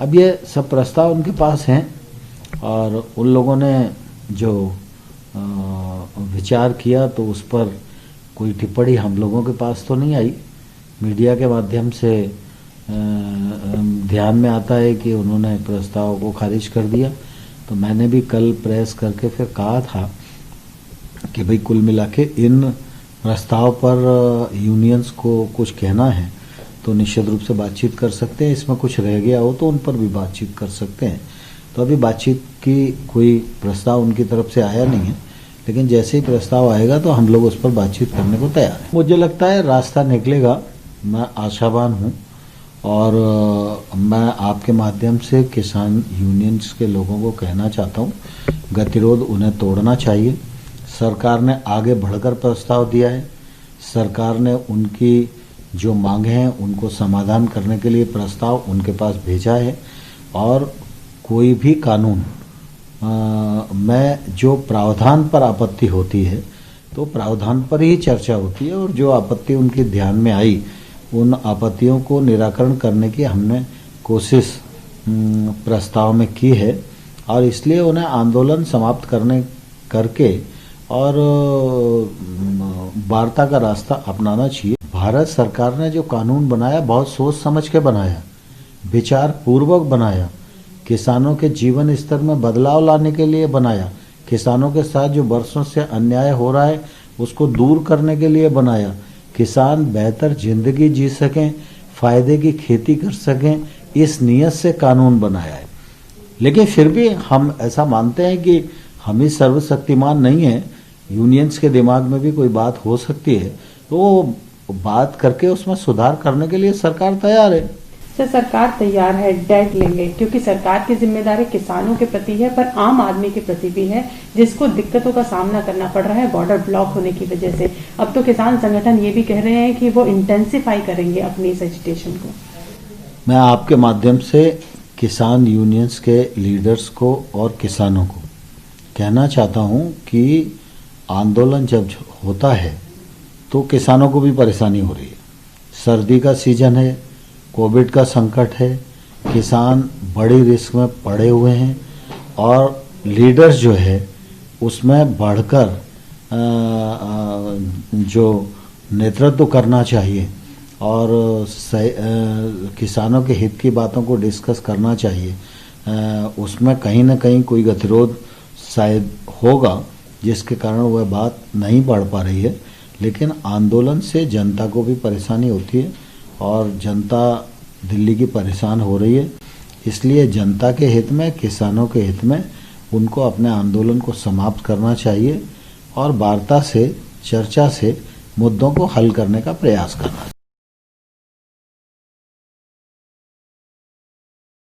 अब ये सब प्रस्ताव उनके पास हैं और उन लोगों ने जो विचार किया तो उस पर कोई टिप्पणी हम लोगों के पास तो नहीं आई। मीडिया के माध्यम से ध्यान में आता है कि उन्होंने प्रस्ताव को खारिज कर दिया। तो मैंने भी कल प्रेस करके फिर कहा था कि भाई कुल मिला के इन प्रस्ताव पर यूनियंस को कुछ कहना है तो निश्चित रूप से बातचीत कर सकते हैं। इसमें कुछ रह गया हो तो उन पर भी बातचीत कर सकते हैं। तो अभी बातचीत की कोई प्रस्ताव उनकी तरफ से आया नहीं है, लेकिन जैसे ही प्रस्ताव आएगा तो हम लोग उस पर बातचीत करने को तैयार हैं। मुझे लगता है रास्ता निकलेगा, मैं आशावान हूँ और मैं आपके माध्यम से किसान यूनियंस के लोगों को कहना चाहता हूँ, गतिरोध उन्हें तोड़ना चाहिए। सरकार ने आगे बढ़कर प्रस्ताव दिया है, सरकार ने उनकी जो मांगे हैं उनको समाधान करने के लिए प्रस्ताव उनके पास भेजा है और कोई भी कानून में जो प्रावधान पर आपत्ति होती है तो प्रावधान पर ही चर्चा होती है और जो आपत्ति उनके ध्यान में आई उन आपत्तियों को निराकरण करने की हमने कोशिश प्रस्ताव में की है और इसलिए उन्हें आंदोलन समाप्त करके और वार्ता का रास्ता अपनाना चाहिए। भारत सरकार ने जो कानून बनाया बहुत सोच समझ के बनाया, विचार पूर्वक बनाया, किसानों के जीवन स्तर में बदलाव लाने के लिए बनाया, किसानों के साथ जो वर्षों से अन्याय हो रहा है उसको दूर करने के लिए बनाया, किसान बेहतर जिंदगी जी सकें, फायदे की खेती कर सकें, इस नीयत से कानून बनाया है। लेकिन फिर भी हम ऐसा मानते हैं कि हम ही सर्वशक्तिमान नहीं हैं, यूनियंस के दिमाग में भी कोई बात हो सकती है, तो बात करके उसमें सुधार करने के लिए सरकार तैयार है। सर, सरकार तैयार है, डेट लेंगे, क्योंकि सरकार की जिम्मेदारी किसानों के प्रति है पर आम आदमी के प्रति भी है, जिसको दिक्कतों का सामना करना पड़ रहा है बॉर्डर ब्लॉक होने की वजह से। अब तो किसान संगठन ये भी कह रहे हैं कि वो इंटेंसिफाई करेंगे अपनी इस एजिटेशन को। मैं आपके माध्यम से किसान यूनियंस के लीडर्स को और किसानों को कहना चाहता हूं कि आंदोलन जब होता है तो किसानों को भी परेशानी हो रही है। सर्दी का सीजन है, कोविड का संकट है, किसान बड़ी रिस्क में पड़े हुए हैं और लीडर्स जो है उसमें बढ़कर जो नेतृत्व करना चाहिए और किसानों के हित की बातों को डिस्कस करना चाहिए, उसमें कहीं ना कहीं कोई गतिरोध शायद होगा जिसके कारण वह बात नहीं बढ़ पा रही है। लेकिन आंदोलन से जनता को भी परेशानी होती है और जनता दिल्ली की परेशान हो रही है, इसलिए जनता के हित में, किसानों के हित में उनको अपने आंदोलन को समाप्त करना चाहिए और वार्ता से, चर्चा से मुद्दों को हल करने का प्रयास करना चाहिए।